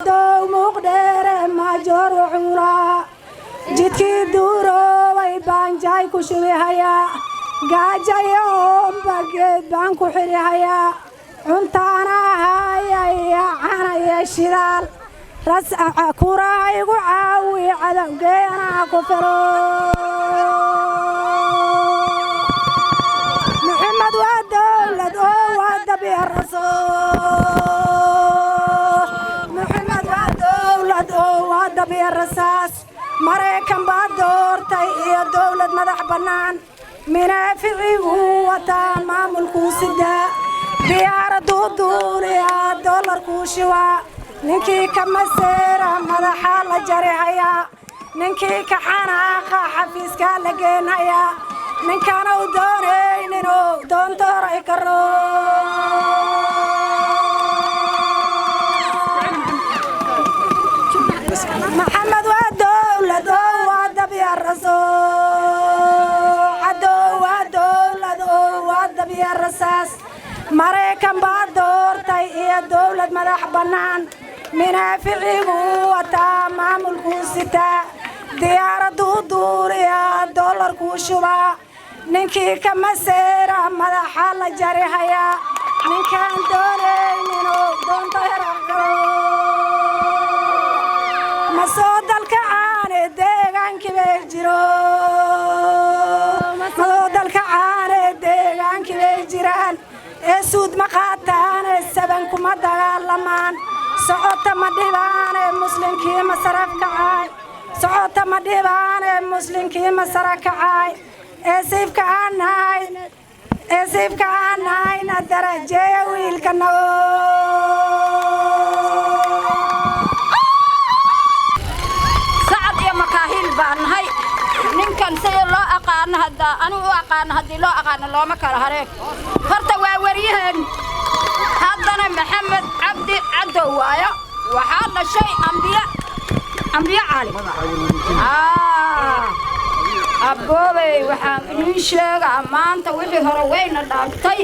عدو مقدر ما جور عورا جدكي دورو ويبان جاي كشوي هيا قاجا يوم بقيت بانكو حري هيا عنتانا هيا عنا يا شلال رس كورا يقو عاوي على وقينا كفرو محمد ودولة ودبي الرسول محمد ودولة ودبي الرساس مريكان بادورتي يا دولة مدح بنان منافعي وتمام الكوسدة بيار دودور يا دولار كوشوا نكي كمسيرة مدح الله جريها نكي كحناقة حفيز كالجينها من كانوا دونين دون ترى كرو محمد ودولة ودبي الرسول ودولة ودبي الرساس مريكان بادورتي يا دولة مدح بنان منافعي وتمام الكوستا ديار دودور يا دولار كوشوا نكي كمسيرة مدح الله جريها نكان دونين دون ترى مسود الكعان ديغان كبيجرو مسود الكعان ديغان كبيجران اسود مقاتان السبن كما دغالمان سعوت مديبان مسلم كي مسرف كعاي سعوت مديبان مسلم كي مسرف كعاي اسيف كعناي ندرجه ويل كنو بان هاي نكن سي لو اقان هدا انا اقان هدي لو اقان لو ما كلا هريك فرتا واوريهن هادنا محمد عبد عدو وايا وحالنا شيء انبياء عالي ابوبي waxaan in sheega maanta wixii hore wayna dhaaftay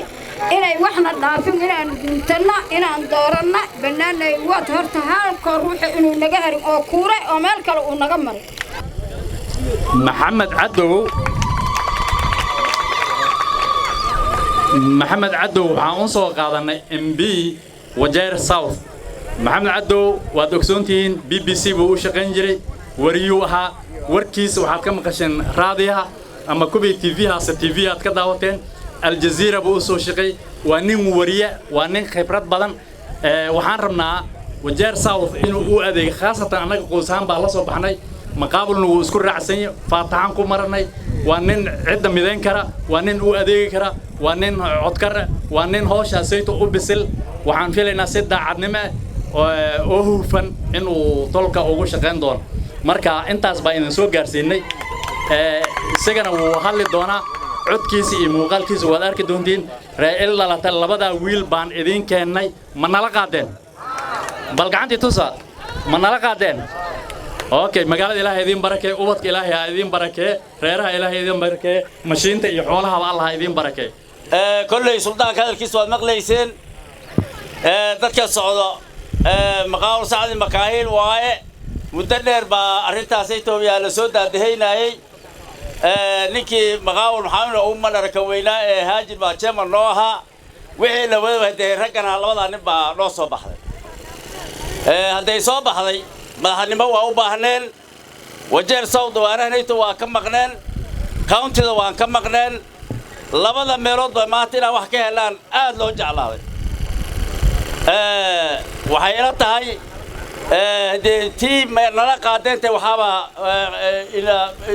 inay waxna dhaafin inaan guntana inaan doorana banaanay wad horta halka ruuxa inuu naga harin oo kuure oo meel kale uu naga maray محمد عدو waxaan soo qaadanay MB Wajeer South محمد عدو waad ogsoontiin BBC buu u shaqeyn jiray wariyuu ahaa warkiisa waxaad ka maqasheen raadiyaha ama kubi TV haas TV aad ka daawateen Al Jazeera buu soo shaqeey waa nin wariye waa nin khibrad badan waxaan rabnaa Wajeer South inuu u adeeg khaasatan anaga qoysaan baa la soo baxnay مقابلنا وسكر رعسين فاتحان كمرناي وانين عدة ميدان كرا وانين او أديك كرا وانين عدكرا وانين هوش هسيتو وبسل وحن في لنا سدة عدنمة وهو فن إنه طلقة أو شقين دون مركا أنت أسباين سوق جرسيني سجنا وحل دونا عد كيسي مقال كيس ودارك دوندين رأي إلا لا تلبدا ويل بان إذين كأني من نلقادين بلقانتي توصل من نلقادين اوكي مقالة إلهي إذين بركة أوبتك إلهي إذين بركة ريرها إلهي إذين بركة مشينت يحولها والله إذين بركة كل سلطان كذا الكيس والمقليسين ذكر الصعود مقاول سعد المكاهيل واي مدنر بأرنتا سيتو يا لسودا دهيناي نيكي مقاول محمد أمنا ركوينا هاجر باتشمر نوها وحي لو هدي ركنا على وضع نبا نو صباح هدي صباح هذي madaxnimo waa u baahneen Wajeer South waanayto waa ka maqneen county-da waan ka maqneen labada meelood ba maanta inaan wax ka helaan aad loo jeclaaday waxay ila tahay team nala qaadeentay waxaaba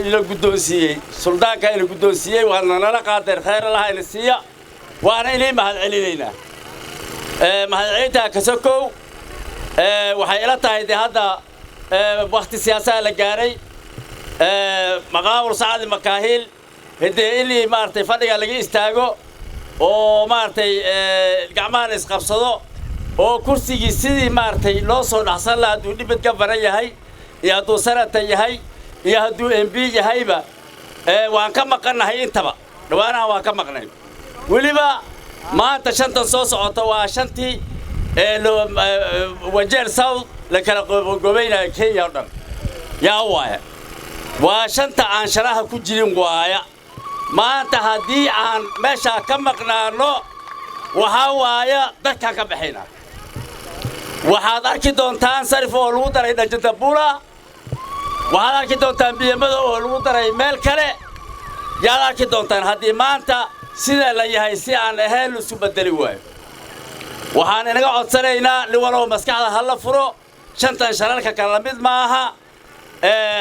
ila guddoonsiyay suldaanka ila guddoonsiyay waa nala qaadeen khayr Allah ila siiya waana inay mahad celinaynaa mahad celinta ka sokow waxay ila tahay hadda وقت السياسة لجاري مقاول سعد مكاهيل هدي اللي مارتي فدي على يستاجو أو مارتي الجمال إسقفصدو أو كرسي سيدي مارتي لوصل حصل له دوني بتجبر يهاي يا دو سنة يهاي يا دو MB يهاي با وان كم مقرنا هاي انتبه وانا وان كم مقرنا ولي با ما تشنت صوص عطوا شنتي Wajeer South la kala gobaynayo Kenya oo dhan yaa waaya waa shanta aan sharaha ku jirin waaya maanta haddii aan meesha ka maqnaano waxa waaya dadka ka bixina waxaad arki doontaan sarif oo lagu daray dhajada buula waxaad arki doontaan biyamada oo lagu daray meel kale yaad arki doontaan haddii maanta sida la yahay si aan ahayn isu bedeli waayo waxaan inaga codsanaynaa liwalow maskaxda hal la furo shantan shalalka kala mid maaha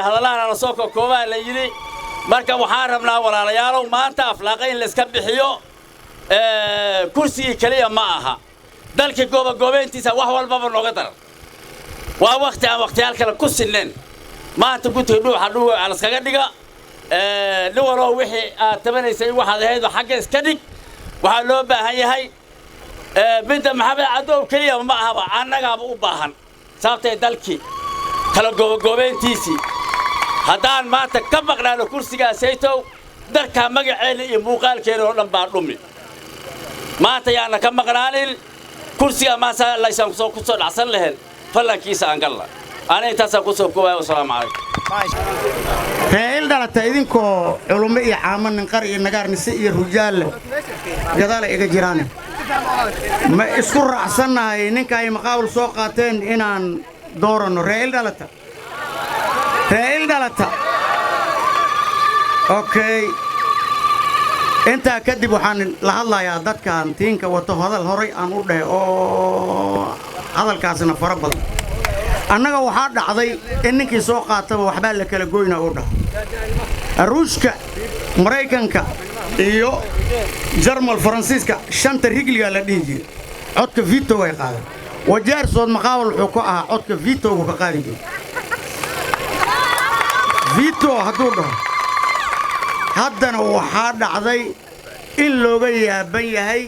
hadalana la soo koobaa la yiri marka waxaan rabnaa walaalayaalow maanta aflaaqayn la iska bixiyo kursiga kaliya ma aha dalka goobeentiisa wax walba nooga daran waa waqtiyaal kale ku sineen maanta guddiga dhuuxa aan iskaga dhiga liwalow wixii aad tabanaysay waxaad ahayd xagga iska dhig waxaa loo baahan yahay binta maxamed cadow kaliya ma aha annagaaba u baahan sababtay dalkii kala goobeentiisii haddaan maanta ka maqnaano kursigaasaytow dalka magaceena iyo muuqaalkeena oo dhan baa dhumi maanta yaana ka maqnaanin kursiga maanta laysan ku soo dhacsan lahayn falankiisa aan galna ana intaasaan ku soo koobay wassalaamu calaykum reeyl dhalata idinkoo culumo iyo caamo ninqar iyo nagaarnise iyo rujaal gadaal iga jiraan ma isku raacsannahay ninka ay maqaabul soo qaateen inaan doorano reeyl dhalata okay inta kadib waxaan la hadlayaa dadkan tiinka wato hadal horay aan u dhahay oo hadalkaasna fara badan annaga waxaa dhacday in ninkii soo qaataba waxbaa la kala goynaa u dhaho ruushka maraykanka iyo jarmal faransiiska shanta rigliga la dhihi jiray codka vito ay qaadeen wajaarsood maqaabal wuxuu ku ahaa codka vito uu ka qaadi jiray vito hadduu dhaho haddana waxaa dhacday in looga yaaban yahay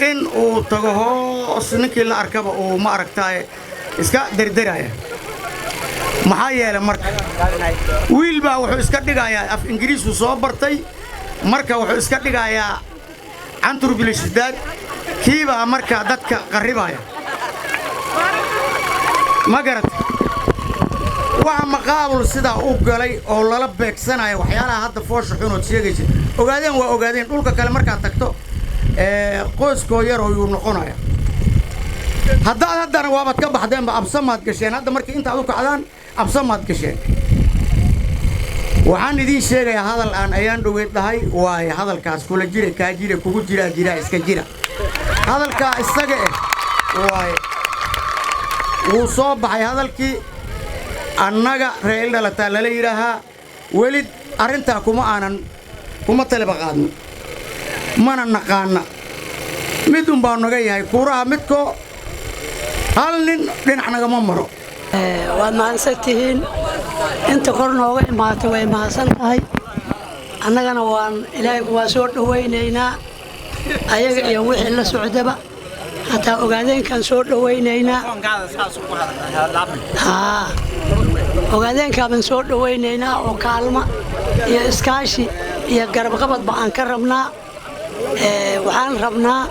in uu tago hoos ninkii la arkaba uu ma aragtaaye iska derderaya maxaa yeelay marka wiil baa wuxuu iska dhigayaa af ingiriisku soo bartay marka wuxuu iska dhigayaa cantur bilishdaad kiibaa markaa dadka qarribaya ma garatay waxa maqaabul sidaa u galay oo lala beegsanayo waxyaalaha hadda foosha xunood sheegaysa ogaadeen waa ogaadeen dhulka kale markaad tagto qoyskoo yar oo yuu noqonaya haddaad haddana waabaad ka baxdeenba absamaad gasheen hadda markii intaad u kacdaan absamaad gasheen waxaan idiin sheegayaa hadal aan ayaan dhoweyd dhahay waaye hadalkaas kula jira kaa jira kugu jiraa iska jira hadalkaa isaga waaye wuu soo baxay hadalkii annaga reeyl dhalataa lala yidhaahaa weli arrintaa kuma taliba qaadno mana naqaana mid un baa naga yahay kuuraha midkoo hal nin dhinac nagama maro waad mahadsan tihiin inta kor nooga imaatay way mahadsan tahay annagana ilaahay waa soo dhawaynaynaa ayaga iyo wixii la socdaba hataa ogaadeenkaan soo dhawaynaynaa ogaadeenkaan soo dhawaynaynaa oo kaalma iyo iskaashi iyo garabqabadba aan ka rabnaa waxaan rabnaa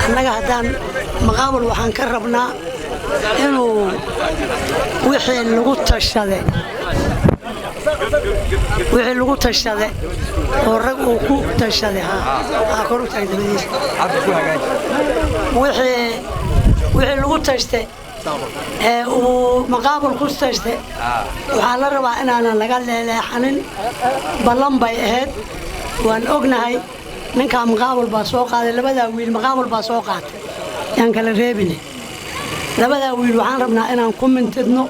annaga haddaan maqaabul waxaan ka rabnaa inuu wixii lagu tashade oo rag uu ku tashade kor u taag dabadiisa wixii lagu tashte uu maqaabul ku tashte waxaa la rabaa inaanan laga leeleexanin ballan bay ahayd waan ognahay ninkaa maqaabul baa soo qaaday labadaa wiil maqaabul baa soo qaatay yaan kala reebine labadaa wiil waxaan rabnaa inaan ku mintidno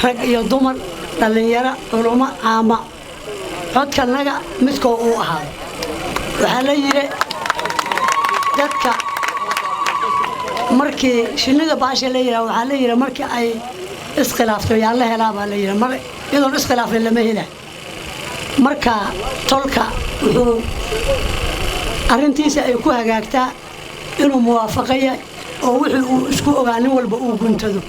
rag iyo dumar dhallinyaro culumo caama codkanaga midkoo uu ahaado waxaa la yidhi dadka markii shinnida baasha la yidhaha waxaa la yidhi markii ay iskhilaafto yaa la helaa baa la yidhi mar iyadoon iskhilaafin lama hela marka tolka wuxuu arrintiisa ay ku hagaagtaa inuu muwaafaqaya oo wixii uu isku ogaa nin walba uu guntado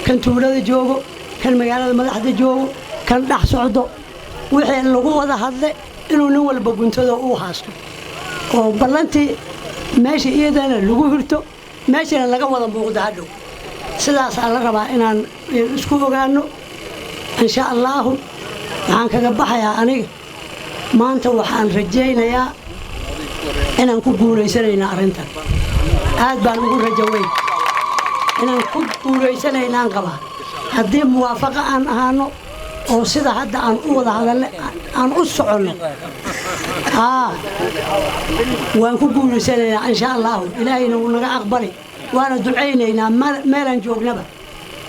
kan tuulada joogo kan magaalada madaxda joogo kan dhex socdo wixii lagu wada hadle inuu nin walba guntado uu haasto oo ballantii meesha iyadana lagu hirto meeshana laga wada muuqdo hadhow sidaas aan la rabaa inaan isku ogaano insha allahu waxaan kaga baxayaa aniga maanta waxaan rajaynayaa inaan ku guulaysanayna arrintan aad baan ugu rajo weyn inaan ku guulaysanaynaan qabaa haddii muwaafaqo aan ahaano oo sida hadda aan u wada hadalne aan u soconno waan ku guulaysanaynaa insha allahu ilaahayna wuu naga aqbali waana ducaynaynaa meelaan joognaba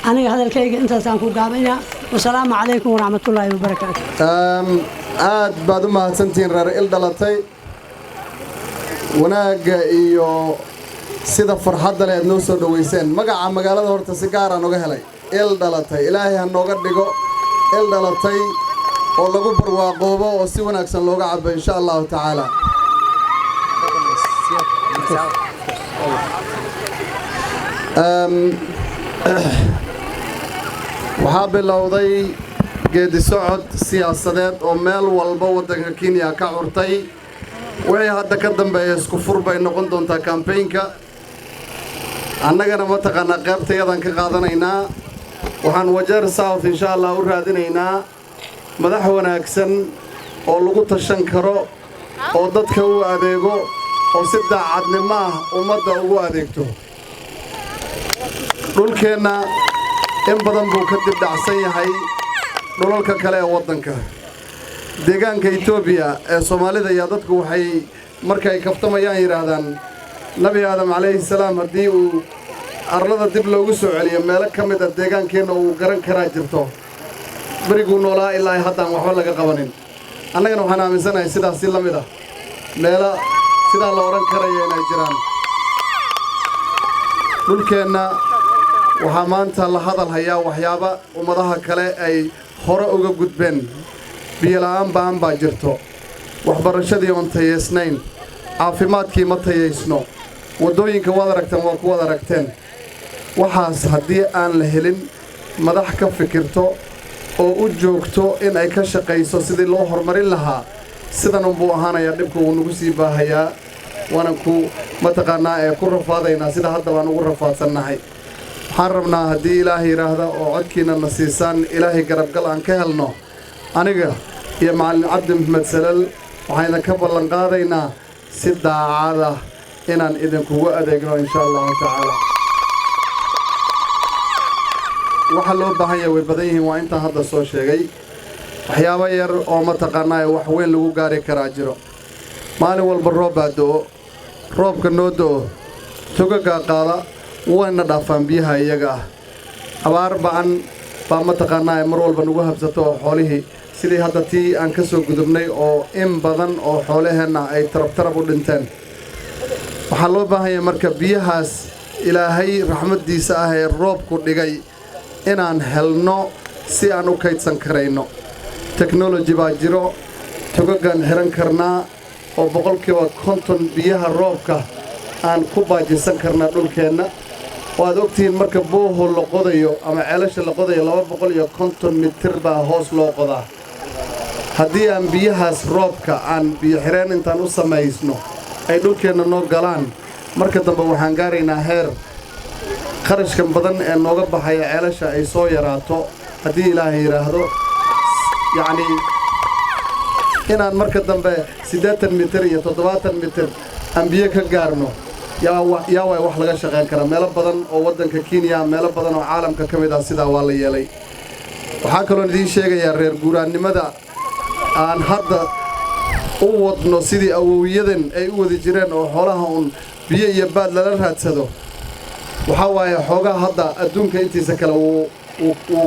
aniga hadalkayga intaasaan ku gaabaynaa wasalaamu calaykum waraxmatullaahi wabarakaatu aad baad u mahadsantihiin reer il dhalatay wanaagga iyo sida farxadda leh aad noo soo dhowayseen magaca magaalada horta si gaaraan uga helay il dhalatay ilaahay ha nooga dhigo il dhalatay oo lagu barwaaqoobo oo si wanaagsan looga cabo insha allahu tacaala waxaa bilowday geedi socod siyaasadeed oo meel walba waddanka Kenya ka curtay wixii hadda ka dambeeya isku fur bay noqon doontaa campaign-ka annagana mataqaanaa qaybtayadan ka qaadanaynaa waxaan Wajeer South insha Allah u raadinaynaa madax wanaagsan oo lagu tashan karo oo dadka u adeego oo si daacadnimo ah ummadda ugu adeegto dhulkeenna in badan buu ka dib dhacsan yahay dhulalka kale ee waddanka deegaanka Itoobiya ee Soomaalida iyo dadku waxay markay kaftamayaan yiraahdaan Nabi Aadam calayhi salaam haddii uu arlada dib loogu soo celiyo meelo ka mid ah deegaankeena uu garan karaa jirto barigu noolaa ilaa haddaan waxba laga qabanin annagana waxaan aaminsanahay sidaas si la mid ah meelo sidaa la oran karayo inay jiraan dhulkeenna waxaa maanta la hadal hayaa waxyaaba ummadaha kale ay hore uga gudbeen biyo la'aan ba'an baa jirto waxbarashadii oon tayeysnayn caafimaadkii ma tayeysno waddooyinka waad aragteen waa ku wada aragteen waxaas haddii aan la helin madax ka fikirto oo u joogto in ay ka shaqayso sidii loo horumarin lahaa sidan unbuu ahaanayaa dhibku wuu nagu sii baahayaa waanan ku mataqaanaa ee ku rafaadaynaa sida hadda baan ugu rafaadsannahay waxaan rabnaa haddii ilaahay yidhaahda oo codkiina na siisaan ilaahay garabgal aan ka helno aniga iyo macallin cabdi maxmed salal waxaan idinka ballan qaadaynaa si daacada inaan idinkugu adeegno insha allahu tacaala waxa loo baahan yahay way badan yihiin waa intaan hadda soo sheegay waxyaabo yar oo mataqaanaa wax weyn lagu gaari karaa jiro maalin walba roob baa do'o roobka noo do'o togagaa qaada wayna dhaafaan biyaha iyaga ah abaar ba'an baa mataqaanaa mar walba nagu habsato oo xoolihii sidii hadda tii aan ka soo gudubnay oo in badan oo xoolaheenna ay tarab u dhinteen waxaa loo baahan yahay marka biyahaas ilaahay raxmaddiisa ah ee roobku dhigay inaan helno si aan u kaydsan karayno technology baa jiro togagaan xiran karnaa oo boqolkiiba 50 biyaha roobka aan ku baajisan karnaa dhulkeenna waad ogtihiin marka booho la qodayo ama ceelasha la qodayo 250 mitir baa hoos loo qodaa haddii aan biyahaas roobka aan biyo xireen intaan u samaysno ay dhulkeenna noo galaan marka dambe waxaan gaaraynaa heer qarashkan badan ee nooga baxaya ceelasha ay soo yaraato haddii ilaahay yidhaahdo yacni inaan marka dambe 80 mitir iyo 70 mitir aan biyo ka gaarno yaa way wax laga shaqayn karaa meelo badan oo waddanka Kenya meelo badan oo caalamka ka mid ah sidaa waa la yeelay waxaa kaloo idiin sheegayaa reer guuraannimada aan hadda u wadno sidii awoowiyadan ay u wadi jireen oo xoolaha un biyo iyo baad lala raadsado waxaa waaye xoogaa hadda adduunka intiisa kale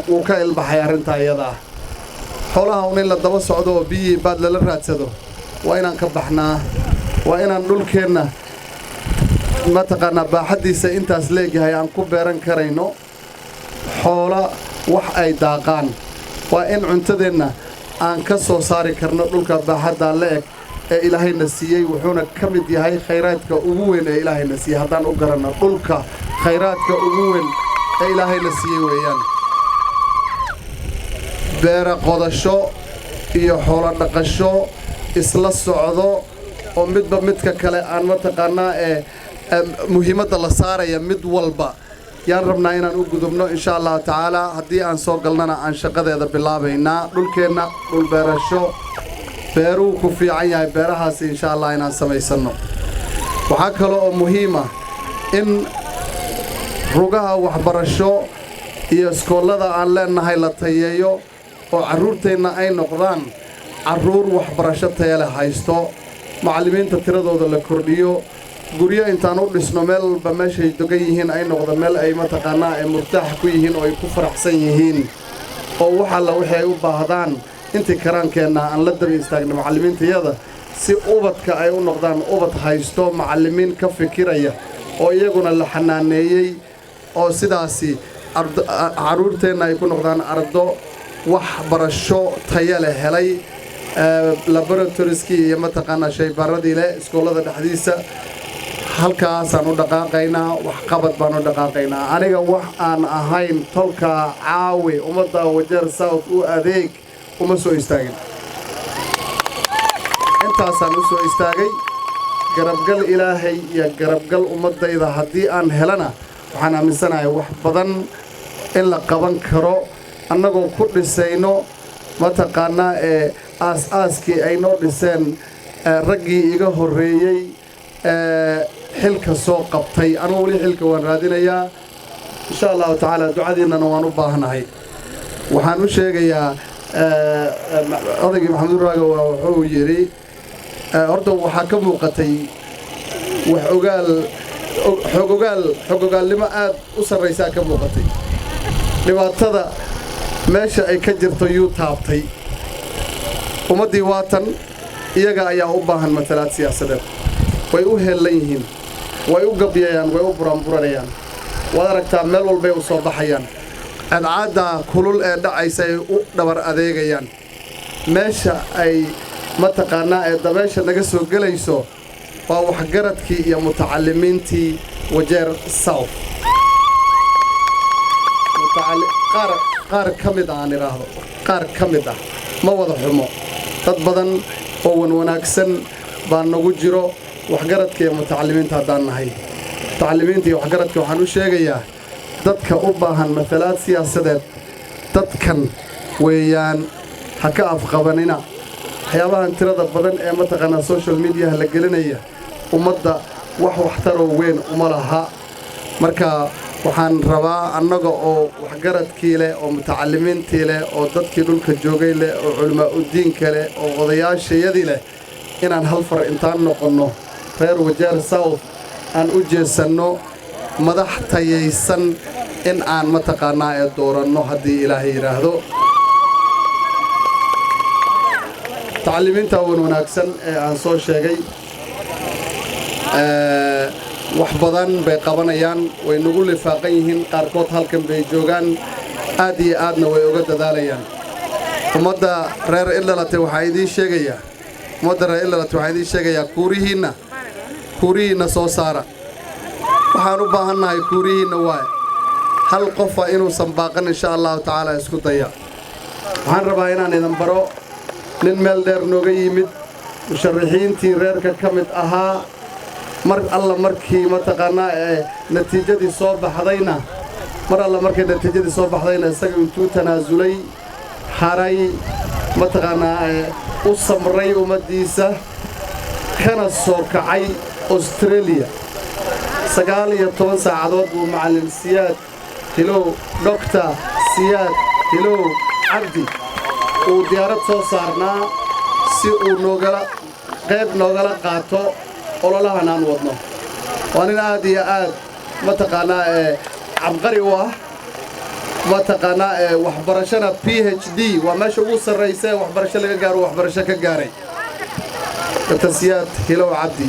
wuu ka ilbaxay arrintaa iyada ah xoolaha un in la daba socdo oo biyo iyo baad lala raadsado waa inaan ka baxnaa waa inaan dhulkeenna mataqaanaa baaxaddiisa intaas leegyahay aan ku beeran karayno xoola wax ay daaqaan waa in cuntadeenna aan ka soo saari karno dhulka baaxaddaan la eg ee ilaahayna siiyey wuxuuna ka mid yahay khayraadka ugu weyn ee ilaahayna siiyey haddaan u garanno dhulka khayraadka ugu weyn ee ilaahayna siiyey weeyaan beera qodasho iyo xoolo dhaqasho isla socdo oo midba midka kale aan mataqaanaa muhiimadda la saaraya mid walba yaan rabnaa inaan u gudubno insha allahu tacaala haddii aan soo galnana aan shaqadeeda bilaabaynaa dhulkeenna dhul beerasho beeruu ku fiican yahay beerahaasi insha allah inaan samaysanno waxaa kale oo muhiim ah in rugaha waxbarasho iyo iskoollada aan leenahay la tayeeyo oo carruurteenna ay noqdaan carruur waxbarasho taya leh haysto macallimiinta tiradooda la kordhiyo guryo intaan u dhisno meel walba meeshay dogan yihiin ay noqdo meel ay mataqaanaa ay murtaax ku yihiin oo ay ku faraxsan yihiin oo wax alla wixii ay u baahdaan intii karaankeenna aan la daba istaagno macallimiintayada si ubadka ay u noqdaan ubad haysto macallimiin ka fikiraya oo iyaguna la xanaaneeyey oo sidaasi carruurteenna ay ku noqdaan ardo waxbarasho taya leh helay laboratorieskii iyo mataqaanaa shaybaarradii leh iskoollada dhexdiisa halkaasaan u dhaqaaqaynaa wax qabad baan u dhaqaaqaynaa aniga wax aan ahayn tolkaa caawi ummadda Wajeer South u adeeg uma soo istaagin intaasaan u soo istaagay garabgal ilaahay iyo garabgal ummaddayda haddii aan helana waxaan aaminsanahay wax badan in la qaban karo annagoo ku dhisayno mataqaanaa aas-aaskii ay noo dhiseen raggii iga horreeyey xilka soo qabtay anugu weli xilka waan raadinayaa insha allahu tacaala ducadiinnana waan u baahnahay waxaan u sheegayaa odaygii maxamed uraaga wuxuu yidhi horta waxaa ka muuqatay xogogaalnimo aad u sarraysaa ka muuqatay dhibaatada meesha ay ka jirto yuu taabtay ummaddii waatan iyaga ayaa u baahan matalaad siyaasadeed way u heellan yihiin way u gabyayaan way u buranburanayaan waad aragtaa meel walbay u soo baxayaan cadcaadda kulul ee dhacaysa ay u dhabar adeegayaan meesha ay mataqaanaa ee dabeesha naga soo gelayso waa waxgaradkii iyo mutacallimiintii Wajeer South qaar ka mid aan idhaahdo qaar ka mid ah ma wada xumo dad badan oo wanaagsan baa nagu jiro waxgaradka iyo mutacallimiinta haddaan nahay mutacallimiinta iyo waxgaradka waxaan u sheegayaa dadka u baahan matalaad siyaasadeed dadkan weeyaan ha ka afqabanina waxyaabahan tirada badan ee mataqaanaa social mediaha la gelinaya ummadda wax waxtaroo weyn uma laha marka waxaan rabaa annaga oo waxgaradkii leh oo mutacallimiintii leh oo dadkii dhulka joogay leh oo culamaa udiinka leh oo odayaashayadii leh inaan hal far intaan noqonno reer Wajeer South aan u jeesanno madax tayaysan in aan mataqaanaa ee dooranno haddii ilaahay yidhaahdo tacallimiinta wanaagsan ee aan soo sheegay wax badan bay qabanayaan way nagu lifaaqan yihiin qaarkood halkan bay joogaan aad iyo aadna way uga dadaalayaan ummadda reer Ilaalate waxaa idiin sheegayaa kuurihiinna soo saara waxaan u baahannahay kuurihiinna waaye hal qofa inuusan baaqan insha allahu tacaala isku daya waxaan rabaa inaan idin baro nin meel dheer nooga yimid musharaxiintii reerka ka mid ahaa mar alla markii mataqaanaa natiijadii soo baxdayna isaga intuu tanaasulay haray mataqaanaa u samray ummaddiisa kana soo kacay Australia 19 saacadood buu macallin Siyaad Hilow Dr. Siyaad Hilow Cabdi uu diyaarad soo saarnaa si uu noogala qaato ololahan aan wadno waa nin aad iyo aad mataqaanaa cabqari u ah mataqaanaa waxbarashana PhD waa meesha ugu sarraysa waxbarasho laga gaaro waxbarasho ka gaaray Dr. Siyaad Hilow Cabdi